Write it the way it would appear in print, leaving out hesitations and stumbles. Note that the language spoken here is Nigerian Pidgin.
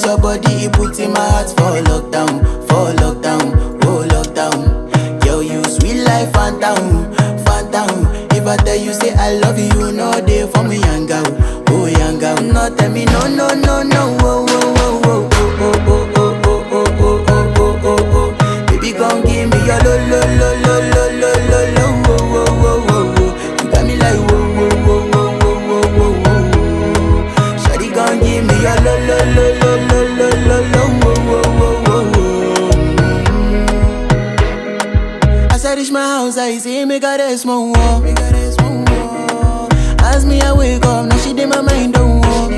your body, it put in my heart for lockdown, oh lockdown. Girl, you sweet life, phantom, phantom. If I tell you say I love you, no day for me, young girl, oh young girl. No tell me no, no, no, no, oh, oh, oh, oh, oh, oh, oh, oh, oh, oh, oh, oh, oh, oh. Baby, gon' give me your lo, lo, lo, lo, lo, lo, lo, lo, oh, oh, oh, oh, oh. You got me like whoa, whoa, whoa, whoa, whoa, whoa, whoa, whoa. Shawty gon' give me your lo, lo, lo, lo, lo, lo, lo, lo, oh, oh, oh, oh, oh. As I reach my house, I see me got a small wall. As me I wake up, now she did my mind.